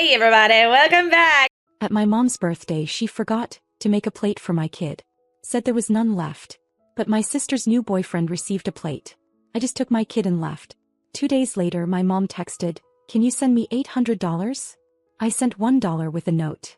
Hey everybody, welcome back! At my mom's birthday, she forgot to make a plate for my kid. Said there was none left. But my sister's new boyfriend received a plate. I just took my kid and left. 2 days later, my mom texted, "Can you send me $800? I sent $1 with a note.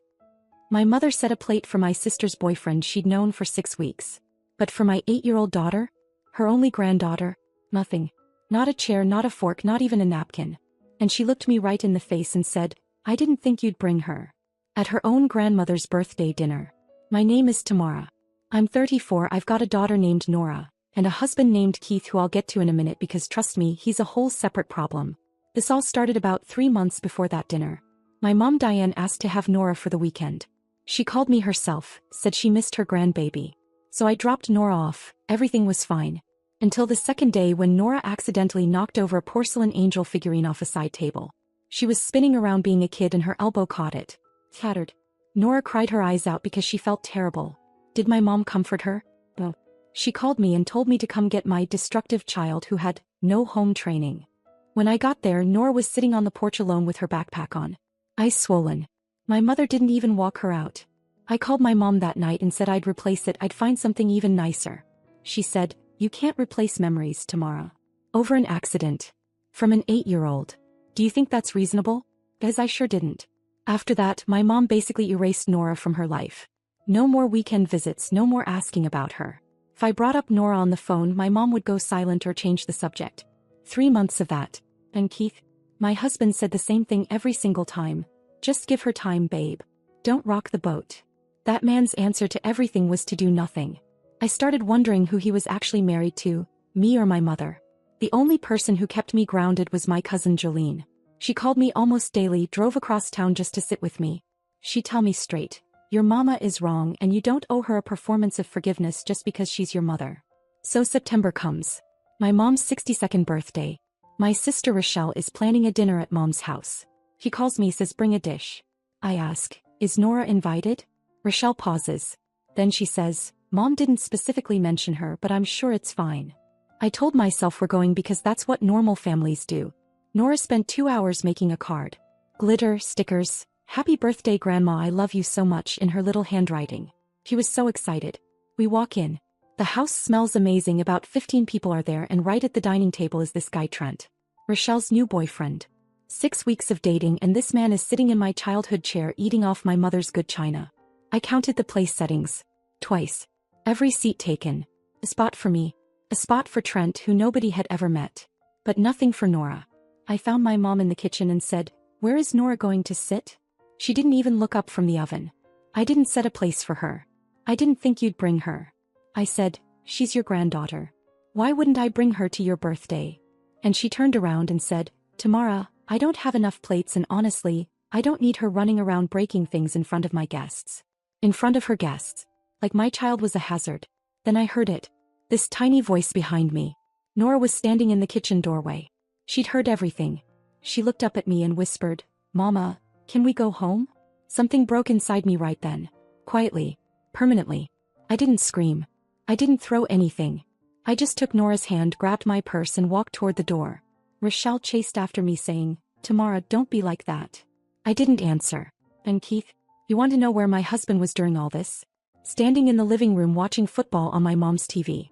My mother set a plate for my sister's boyfriend she'd known for 6 weeks. But for my 8-year-old daughter, her only granddaughter, nothing. Not a chair, not a fork, not even a napkin. And she looked me right in the face and said, "I didn't think you'd bring her." At her own grandmother's birthday dinner. My name is Tamara. I'm 34, I've got a daughter named Nora, and a husband named Keith who I'll get to in a minute because trust me, he's a whole separate problem. This all started about 3 months before that dinner. My mom Diane asked to have Nora for the weekend. She called me herself, said she missed her grandbaby. So I dropped Nora off, everything was fine. Until the second day when Nora accidentally knocked over a porcelain angel figurine off a side table. She was spinning around being a kid and her elbow caught it. Shattered. Nora cried her eyes out because she felt terrible. Did my mom comfort her? No. She called me and told me to come get my destructive child who had no home training. When I got there, Nora was sitting on the porch alone with her backpack on. Eyes swollen. My mother didn't even walk her out. I called my mom that night and said I'd replace it, I'd find something even nicer. She said, "You can't replace memories, Tamara. Over an accident. From an 8-year-old. Do you think that's reasonable?" Because I sure didn't. After that, my mom basically erased Nora from her life. No more weekend visits, no more asking about her. If I brought up Nora on the phone, my mom would go silent or change the subject. 3 months of that. And Keith? My husband said the same thing every single time. "Just give her time, babe. Don't rock the boat." That man's answer to everything was to do nothing. I started wondering who he was actually married to, me or my mother. The only person who kept me grounded was my cousin Jolene. She called me almost daily, drove across town just to sit with me. She'd tell me straight, "Your mama is wrong and you don't owe her a performance of forgiveness just because she's your mother." So September comes. My mom's 62nd birthday. My sister Rochelle is planning a dinner at mom's house. She calls me, says bring a dish. I ask, "Is Nora invited?" Rochelle pauses. Then she says, "Mom didn't specifically mention her, but I'm sure it's fine." I told myself we're going because that's what normal families do. Nora spent 2 hours making a card. Glitter, stickers, "Happy birthday Grandma, I love you so much" in her little handwriting. She was so excited. We walk in. The house smells amazing, about 15 people are there and right at the dining table is this guy Trent. Rochelle's new boyfriend. 6 weeks of dating and this man is sitting in my childhood chair eating off my mother's good china. I counted the place settings. Twice. Every seat taken. A spot for me. A spot for Trent who nobody had ever met. But nothing for Nora. I found my mom in the kitchen and said, "Where is Nora going to sit?" She didn't even look up from the oven. I didn't set a place for her. I didn't think you'd bring her. I said, "She's your granddaughter. Why wouldn't I bring her to your birthday?" And she turned around and said, "Tamara, I don't have enough plates and honestly, I don't need her running around breaking things in front of my guests." In front of her guests. Like my child was a hazard. Then I heard it. This tiny voice behind me. Nora was standing in the kitchen doorway. She'd heard everything. She looked up at me and whispered, "Mama, can we go home?" Something broke inside me right then. Quietly. Permanently. I didn't scream. I didn't throw anything. I just took Nora's hand, grabbed my purse and walked toward the door. Rochelle chased after me saying, "Tamara, don't be like that." I didn't answer. And Keith? You want to know where my husband was during all this? Standing in the living room watching football on my mom's TV.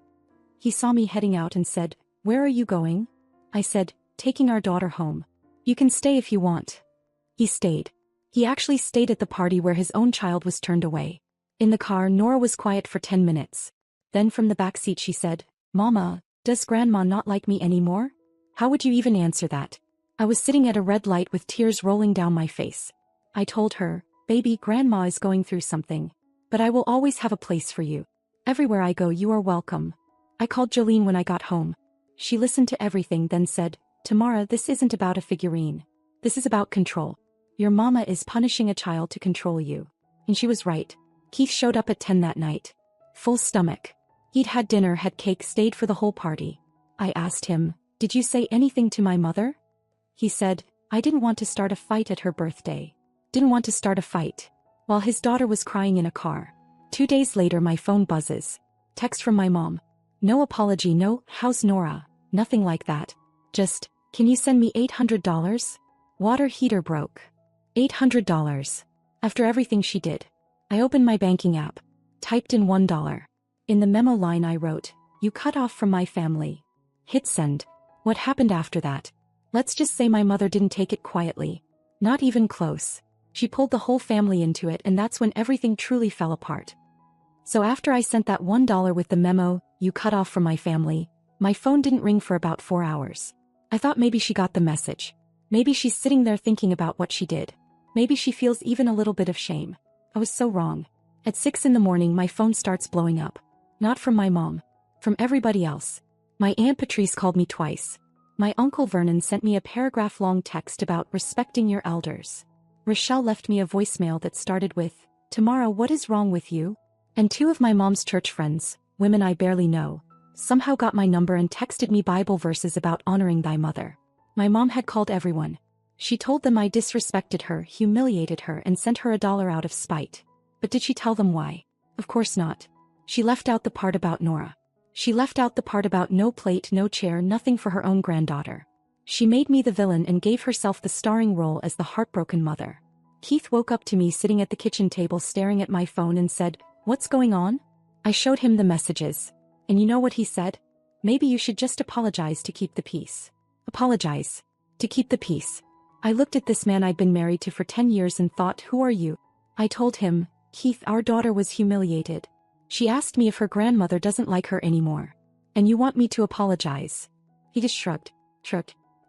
He saw me heading out and said, "Where are you going?" I said, "Taking our daughter home. You can stay if you want." He stayed. He actually stayed at the party where his own child was turned away. In the car, Nora was quiet for 10 minutes. Then from the back seat she said, "Mama, does Grandma not like me anymore?" How would you even answer that? I was sitting at a red light with tears rolling down my face. I told her, "Baby, Grandma is going through something. But I will always have a place for you. Everywhere I go you are welcome." I called Jolene when I got home. She listened to everything then said, "Tamara, this isn't about a figurine. This is about control. Your mama is punishing a child to control you." And she was right. Keith showed up at 10 that night. Full stomach. He'd had dinner, had cake, stayed for the whole party. I asked him, "Did you say anything to my mother?" He said, "I didn't want to start a fight at her birthday. Didn't want to start a fight." While his daughter was crying in a car. 2 days later my phone buzzes. Text from my mom. No apology, no, "How's Nora?" Nothing like that. Just, "Can you send me $800? Water heater broke." $800. After everything she did. I opened my banking app. Typed in $1. In the memo line I wrote, "You cut off from my family." Hit send. What happened after that? Let's just say my mother didn't take it quietly. Not even close. She pulled the whole family into it, and that's when everything truly fell apart. So after I sent that $1 with the memo, "You cut off from my family," my phone didn't ring for about 4 hours. I thought maybe she got the message. Maybe she's sitting there thinking about what she did. Maybe she feels even a little bit of shame. I was so wrong. At 6 in the morning my phone starts blowing up. Not from my mom. From everybody else. My Aunt Patrice called me twice. My Uncle Vernon sent me a paragraph-long text about respecting your elders. Rochelle left me a voicemail that started with, "Tamara, what is wrong with you?" And 2 of my mom's church friends, women I barely know, somehow got my number and texted me Bible verses about honoring thy mother. My mom had called everyone. She told them I disrespected her, humiliated her, and sent her $1 out of spite. But did she tell them why? Of course not. She left out the part about Nora. She left out the part about no plate, no chair, nothing for her own granddaughter. She made me the villain and gave herself the starring role as the heartbroken mother. Keith woke up to me sitting at the kitchen table staring at my phone and said, "What's going on?" I showed him the messages. And you know what he said? "Maybe you should just apologize to keep the peace." Apologize. To keep the peace. I looked at this man I'd been married to for 10 years and thought, who are you? I told him, "Keith, our daughter was humiliated. She asked me if her grandmother doesn't like her anymore. And you want me to apologize?" He just shrugged.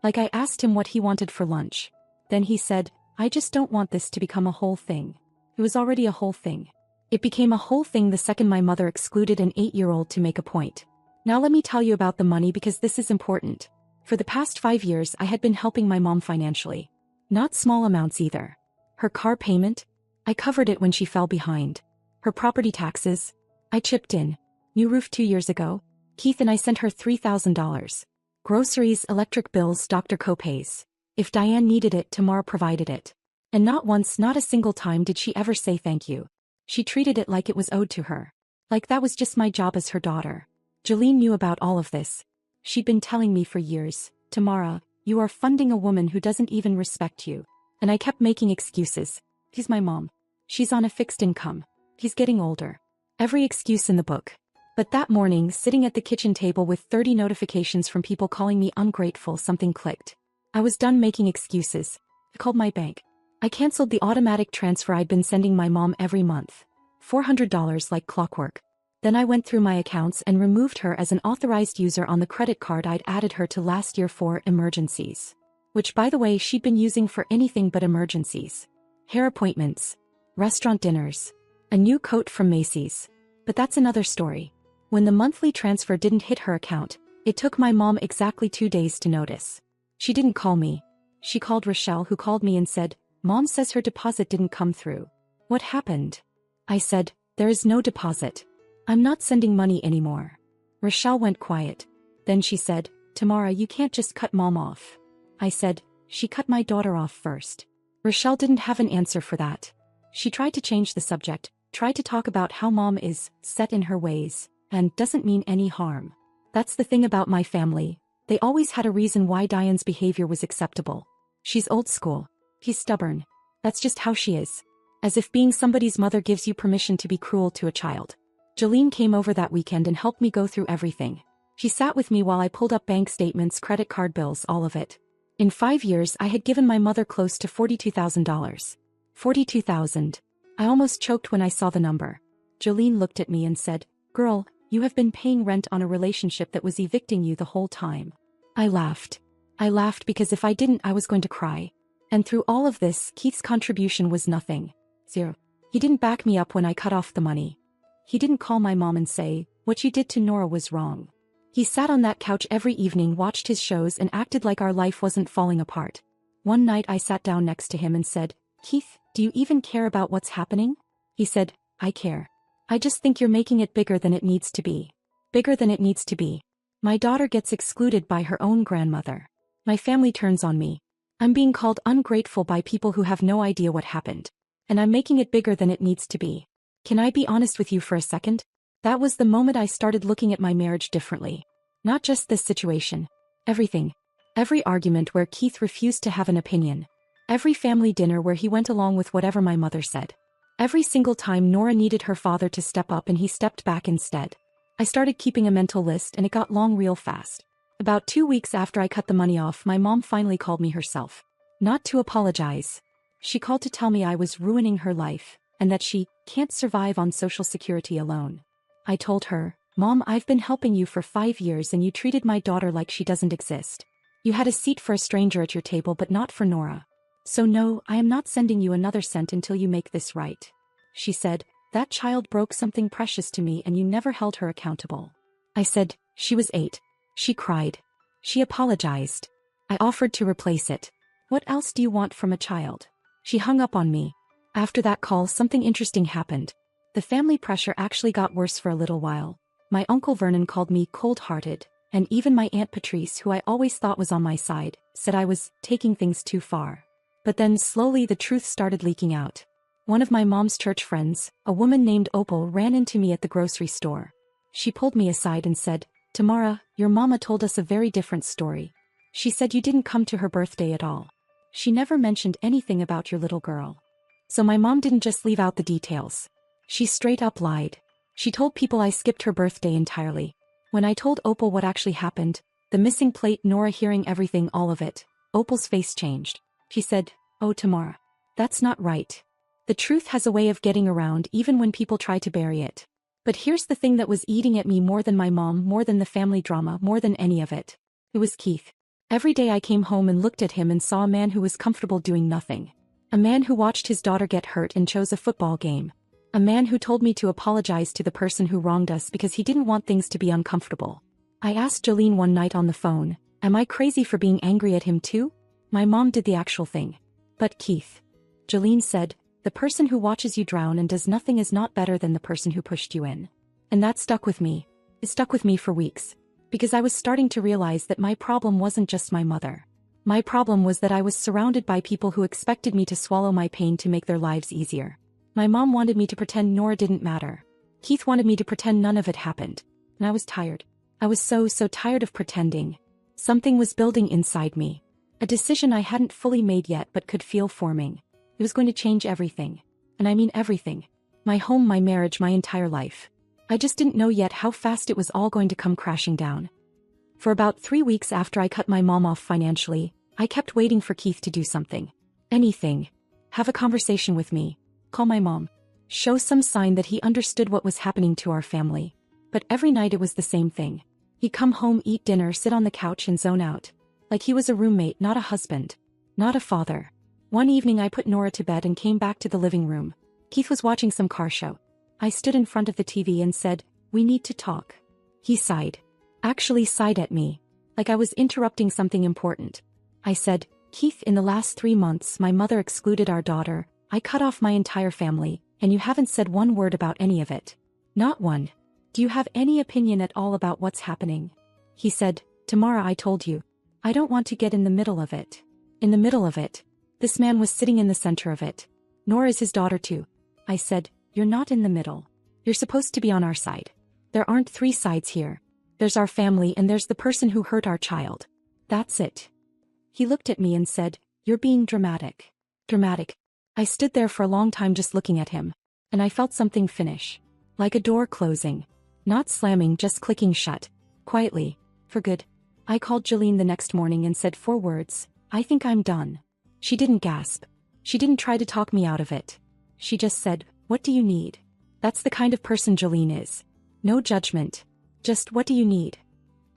Like I asked him what he wanted for lunch. Then he said, "I just don't want this to become a whole thing." It was already a whole thing. It became a whole thing the second my mother excluded an 8-year-old to make a point. Now let me tell you about the money because this is important. For the past 5 years I had been helping my mom financially. Not small amounts either. Her car payment? I covered it when she fell behind. Her property taxes? I chipped in. New roof 2 years ago? Keith and I sent her $3,000. Groceries, electric bills, doctor copays. If Diane needed it, Tamara provided it. And not once, not a single time did she ever say thank you. She treated it like it was owed to her. Like that was just my job as her daughter. Jolene knew about all of this. She'd been telling me for years, "Tamara, you are funding a woman who doesn't even respect you." And I kept making excuses. She's my mom. She's on a fixed income. He's getting older. Every excuse in the book. But that morning, sitting at the kitchen table with 30 notifications from people calling me ungrateful, something clicked. I was done making excuses. I called my bank. I canceled the automatic transfer I'd been sending my mom every month. $400 like clockwork. Then I went through my accounts and removed her as an authorized user on the credit card I'd added her to last year for emergencies. Which, by the way, she'd been using for anything but emergencies. Hair appointments. Restaurant dinners. A new coat from Macy's. But that's another story. When the monthly transfer didn't hit her account, it took my mom exactly 2 days to notice. She didn't call me. She called Rochelle, who called me and said, "Mom says her deposit didn't come through." What happened? I said, "There is no deposit. I'm not sending money anymore." Rochelle went quiet. Then she said, "Tamara, you can't just cut Mom off." I said, "She cut my daughter off first." Rochelle didn't have an answer for that. She tried to change the subject, tried to talk about how Mom is set in her ways and doesn't mean any harm. That's the thing about my family. They always had a reason why Diane's behavior was acceptable. She's old school. He's stubborn. That's just how she is. As if being somebody's mother gives you permission to be cruel to a child. Jolene came over that weekend and helped me go through everything. She sat with me while I pulled up bank statements, credit card bills, all of it. In 5 years I had given my mother close to $42,000. $42,000. I almost choked when I saw the number. Jolene looked at me and said, "Girl, you have been paying rent on a relationship that was evicting you the whole time." I laughed. I laughed because if I didn't I was going to cry. And through all of this, Keith's contribution was nothing. Zero. He didn't back me up when I cut off the money. He didn't call my mom and say, "What you did to Nora was wrong." He sat on that couch every evening, watched his shows and acted like our life wasn't falling apart. One night I sat down next to him and said, "Keith, do you even care about what's happening?" He said, "I care. I just think you're making it bigger than it needs to be. Bigger than it needs to be. My daughter gets excluded by her own grandmother. My family turns on me. I'm being called ungrateful by people who have no idea what happened. And I'm making it bigger than it needs to be. Can I be honest with you for a second?" That was the moment I started looking at my marriage differently. Not just this situation. Everything. Every argument where Keith refused to have an opinion. Every family dinner where he went along with whatever my mother said. Every single time Nora needed her father to step up and he stepped back instead. I started keeping a mental list and it got long real fast. About 2 weeks after I cut the money off, my mom finally called me herself. Not to apologize. She called to tell me I was ruining her life, and that she can't survive on Social Security alone. I told her, "Mom, I've been helping you for 5 years and you treated my daughter like she doesn't exist. You had a seat for a stranger at your table but not for Nora. So no, I am not sending you another cent until you make this right." She said, "That child broke something precious to me and you never held her accountable." I said, "She was 8. She cried. She apologized. I offered to replace it. What else do you want from a child?" She hung up on me. After that call, something interesting happened. The family pressure actually got worse for a little while. My Uncle Vernon called me cold-hearted, and even my Aunt Patrice, who I always thought was on my side, said I was taking things too far. But then slowly the truth started leaking out. One of my mom's church friends, a woman named Opal, ran into me at the grocery store. She pulled me aside and said, "Tamara, your mama told us a very different story. She said you didn't come to her birthday at all. She never mentioned anything about your little girl." So my mom didn't just leave out the details. She straight up lied. She told people I skipped her birthday entirely. When I told Opal what actually happened, the missing plate, Nora hearing everything, all of it, Opal's face changed. She said, "Oh, Tamara, that's not right. The truth has a way of getting around even when people try to bury it." But here's the thing that was eating at me more than my mom, more than the family drama, more than any of it. It was Keith. Every day I came home and looked at him and saw a man who was comfortable doing nothing. A man who watched his daughter get hurt and chose a football game. A man who told me to apologize to the person who wronged us because he didn't want things to be uncomfortable. I asked Jolene one night on the phone, "Am I crazy for being angry at him too?" My mom did the actual thing. "But Keith," Jolene said, "the person who watches you drown and does nothing is not better than the person who pushed you in." And that stuck with me. It stuck with me for weeks. Because I was starting to realize that my problem wasn't just my mother. My problem was that I was surrounded by people who expected me to swallow my pain to make their lives easier. My mom wanted me to pretend Nora didn't matter. Keith wanted me to pretend none of it happened. And I was tired. I was so tired of pretending. Something was building inside me. A decision I hadn't fully made yet but could feel forming. It was going to change everything. And I mean everything. My home, my marriage, my entire life. I just didn't know yet how fast it was all going to come crashing down. For about 3 weeks after I cut my mom off financially, I kept waiting for Keith to do something. Anything. Have a conversation with me. Call my mom. Show some sign that he understood what was happening to our family. But every night it was the same thing. He'd come home, eat dinner, sit on the couch and zone out. Like he was a roommate, not a husband. Not a father. One evening I put Nora to bed and came back to the living room. Keith was watching some car show. I stood in front of the TV and said, "We need to talk." He sighed. Actually sighed at me. Like I was interrupting something important. I said, "Keith, in the last 3 months my mother excluded our daughter, I cut off my entire family, and you haven't said one word about any of it. Not one. Do you have any opinion at all about what's happening?" He said, "Tamara, I told you. I don't want to get in the middle of it." In the middle of it. This man was sitting in the center of it. Nora is his daughter too. I said, "You're not in the middle. You're supposed to be on our side. There aren't 3 sides here. There's our family and there's the person who hurt our child. That's it." He looked at me and said, "You're being dramatic." Dramatic. I stood there for a long time just looking at him. And I felt something finish. Like a door closing. Not slamming, just clicking shut. Quietly. For good. I called Jolene the next morning and said 4 words, "I think I'm done." She didn't gasp. She didn't try to talk me out of it. She just said, "What do you need?" That's the kind of person Jolene is. No judgment. Just, "What do you need?"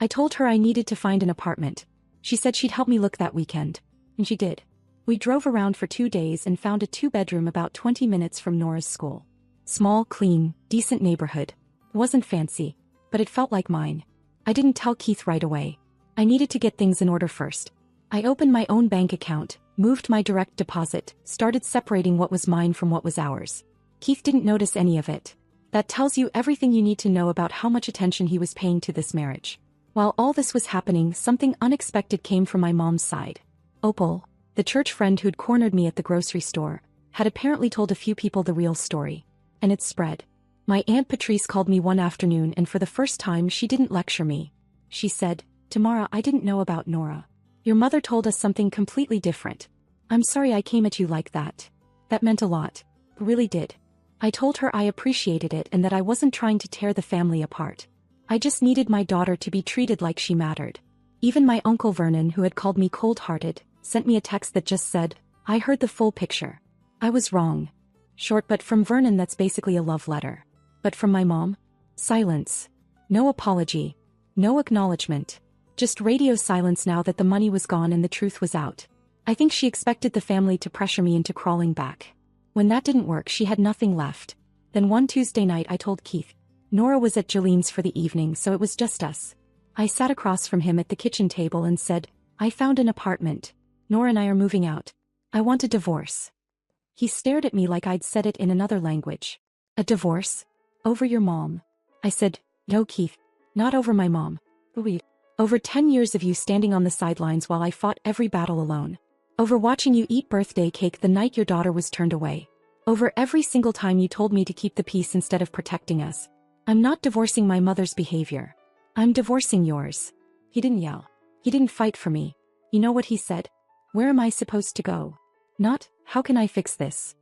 I told her I needed to find an apartment. She said she'd help me look that weekend. And she did. We drove around for 2 days and found a 2-bedroom about 20 minutes from Nora's school. Small, clean, decent neighborhood. It wasn't fancy, but it felt like mine. I didn't tell Keith right away. I needed to get things in order first. I opened my own bank account, moved my direct deposit, started separating what was mine from what was ours. Keith didn't notice any of it. That tells you everything you need to know about how much attention he was paying to this marriage. While all this was happening, something unexpected came from my mom's side. Opal, the church friend who'd cornered me at the grocery store, had apparently told a few people the real story. And it spread. My Aunt Patrice called me one afternoon and for the first time she didn't lecture me. She said, "Tamara, I didn't know about Nora. Your mother told us something completely different. I'm sorry I came at you like that. That meant a lot. It really did. I told her I appreciated it and that I wasn't trying to tear the family apart. I just needed my daughter to be treated like she mattered. Even my Uncle Vernon, who had called me cold-hearted, sent me a text that just said, I heard the full picture. I was wrong. Short, but from Vernon that's basically a love letter. But from my mom? Silence. No apology. No acknowledgement. Just radio silence now that the money was gone and the truth was out. I think she expected the family to pressure me into crawling back. When that didn't work, she had nothing left. Then one Tuesday night I told Keith. Nora was at Jolene's for the evening, so it was just us. I sat across from him at the kitchen table and said, I found an apartment. Nora and I are moving out. I want a divorce. He stared at me like I'd said it in another language. A divorce? Over your mom? I said, no, Keith. Not over my mom. Over 10 years of you standing on the sidelines while I fought every battle alone. Over watching you eat birthday cake the night your daughter was turned away. Over every single time you told me to keep the peace instead of protecting us. I'm not divorcing my mother's behavior. I'm divorcing yours. He didn't yell. He didn't fight for me. You know what he said? Where am I supposed to go? Not, how can I fix this?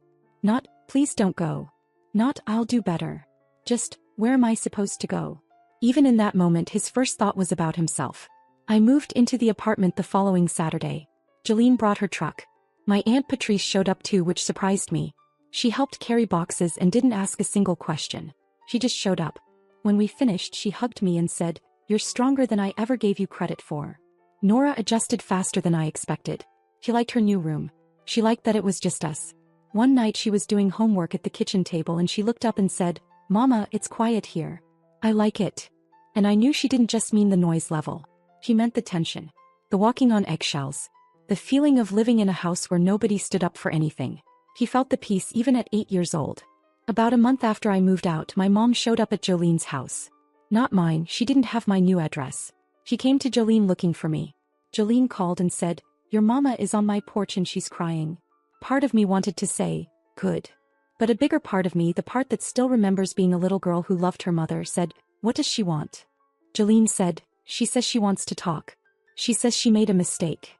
Not, please don't go. Not, I'll do better. Just, where am I supposed to go? Even in that moment his first thought was about himself. I moved into the apartment the following Saturday. Jolene brought her truck. My Aunt Patrice showed up too, which surprised me. She helped carry boxes and didn't ask a single question. She just showed up. When we finished, she hugged me and said, You're stronger than I ever gave you credit for. Nora adjusted faster than I expected. She liked her new room. She liked that it was just us. One night she was doing homework at the kitchen table and she looked up and said, Mama, it's quiet here. I like it. And I knew she didn't just mean the noise level. She meant the tension. The walking on eggshells. The feeling of living in a house where nobody stood up for anything. He felt the peace even at 8 years old. About a month after I moved out, my mom showed up at Jolene's house. Not mine, she didn't have my new address. She came to Jolene looking for me. Jolene called and said, Your mama is on my porch and she's crying. Part of me wanted to say, good. But a bigger part of me, the part that still remembers being a little girl who loved her mother, said, What does she want? Jolene said, She says she wants to talk. She says she made a mistake.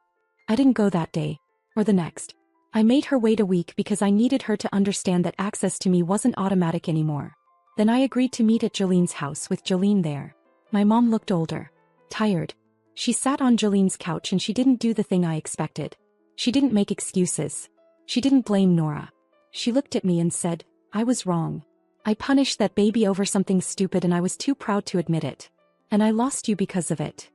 I didn't go that day. Or the next. I made her wait a week because I needed her to understand that access to me wasn't automatic anymore. Then I agreed to meet at Jolene's house with Jolene there. My mom looked older. Tired. She sat on Jolene's couch and she didn't do the thing I expected. She didn't make excuses. She didn't blame Nora. She looked at me and said, I was wrong. I punished that baby over something stupid and I was too proud to admit it. And I lost you because of it.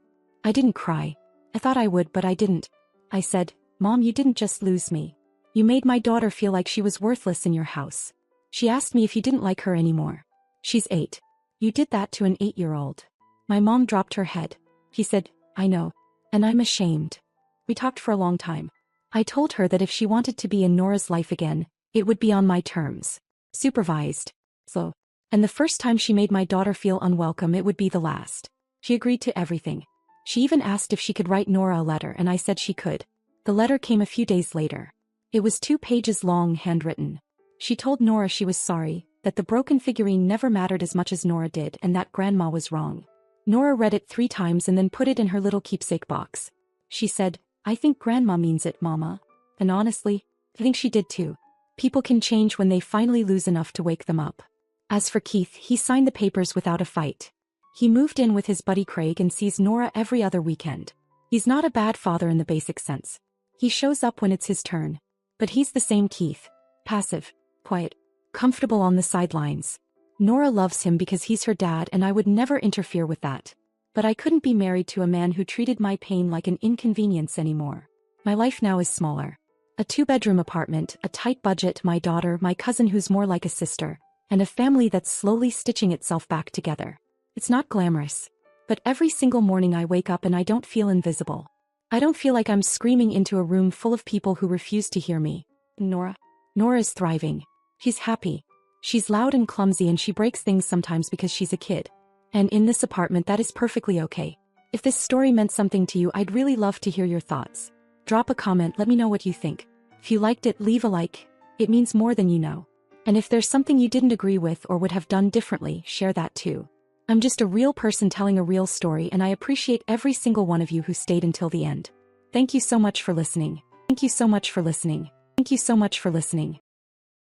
I didn't cry. I thought I would, but I didn't. I said, Mom, you didn't just lose me. You made my daughter feel like she was worthless in your house. She asked me if you didn't like her anymore. She's 8. You did that to an 8-year-old. My mom dropped her head. He said, I know. And I'm ashamed. We talked for a long time. I told her that if she wanted to be in Nora's life again, it would be on my terms. Supervised. So. And the first time she made my daughter feel unwelcome, it would be the last. She agreed to everything. She even asked if she could write Nora a letter and I said she could. The letter came a few days later. It was 2 pages long, handwritten. She told Nora she was sorry, that the broken figurine never mattered as much as Nora did and that Grandma was wrong. Nora read it 3 times and then put it in her little keepsake box. She said, I think Grandma means it, Mama. And honestly, I think she did too. People can change when they finally lose enough to wake them up. As for Keith, he signed the papers without a fight. He moved in with his buddy Craig and sees Nora every other weekend. He's not a bad father in the basic sense. He shows up when it's his turn. But he's the same Keith. Passive, quiet, comfortable on the sidelines. Nora loves him because he's her dad and I would never interfere with that. But I couldn't be married to a man who treated my pain like an inconvenience anymore. My life now is smaller. A 2-bedroom apartment, a tight budget, my daughter, my cousin who's more like a sister, and a family that's slowly stitching itself back together. It's not glamorous. But every single morning I wake up and I don't feel invisible. I don't feel like I'm screaming into a room full of people who refuse to hear me. Nora's thriving. She's happy. She's loud and clumsy and she breaks things sometimes because she's a kid. And in this apartment that is perfectly okay. If this story meant something to you, I'd really love to hear your thoughts. Drop a comment, let me know what you think. If you liked it, leave a like. It means more than you know. And if there's something you didn't agree with or would have done differently, share that too. I'm just a real person telling a real story and I appreciate every single one of you who stayed until the end. Thank you so much for listening. Thank you so much for listening. Thank you so much for listening.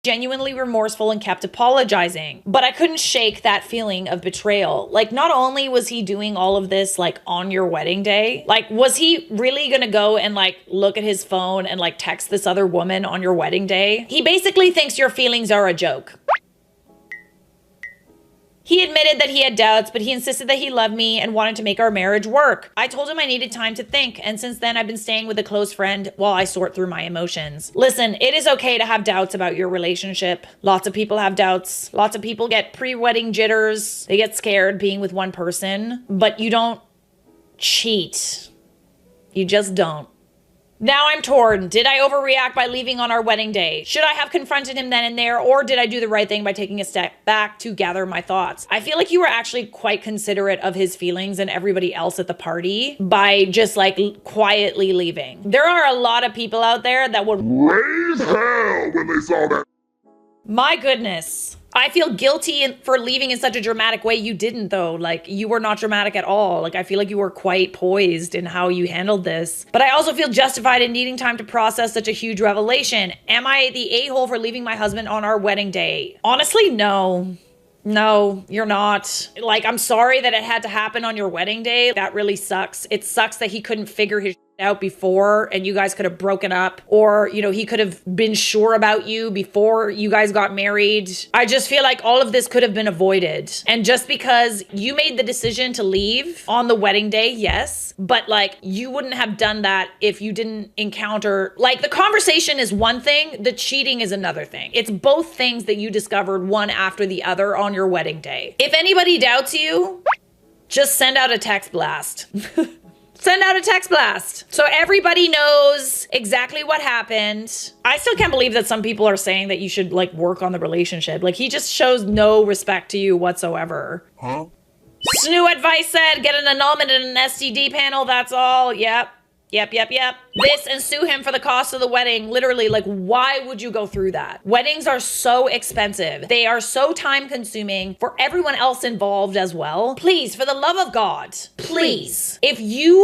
Genuinely remorseful and kept apologizing. But I couldn't shake that feeling of betrayal. Like, not only was he doing all of this, like, on your wedding day, like, was he really gonna go and, like, look at his phone and, like, text this other woman on your wedding day? He basically thinks your feelings are a joke. He admitted that he had doubts, but he insisted that he loved me and wanted to make our marriage work. I told him I needed time to think, and since then I've been staying with a close friend while I sort through my emotions. Listen, it is okay to have doubts about your relationship. Lots of people have doubts. Lots of people get pre-wedding jitters. They get scared being with one person, but you don't cheat. You just don't. Now I'm torn. Did I overreact by leaving on our wedding day? Should I have confronted him then and there, or did I do the right thing by taking a step back to gather my thoughts? I feel like you were actually quite considerate of his feelings and everybody else at the party by just like quietly leaving. There are a lot of people out there that would raise hell when they saw that. My goodness. I feel guilty for leaving in such a dramatic way. You didn't though. Like, you were not dramatic at all. Like, I feel like you were quite poised in how you handled this. But I also feel justified in needing time to process such a huge revelation. Am I the a-hole for leaving my husband on our wedding day? Honestly, no. No, you're not. Like, I'm sorry that it had to happen on your wedding day. That really sucks. It sucks that he couldn't figure his out before and you guys could have broken up, or, you know, he could have been sure about you before you guys got married. I just feel like all of this could have been avoided. And just because you made the decision to leave on the wedding day, yes, but like, you wouldn't have done that if you didn't encounter, like, the conversation is one thing, the cheating is another thing. It's both things that you discovered one after the other on your wedding day. If anybody doubts you, just send out a text blast. Send out a text blast so everybody knows exactly what happened. I still can't believe that some people are saying that you should like work on the relationship. Like, he just shows no respect to you whatsoever. Huh? Snoo advice said, get an annulment and an STD panel, that's all. Yep. This, and sue him for the cost of the wedding. Literally, like, why would you go through that? Weddings are so expensive. They are so time consuming for everyone else involved as well. Please, for the love of God, please, if you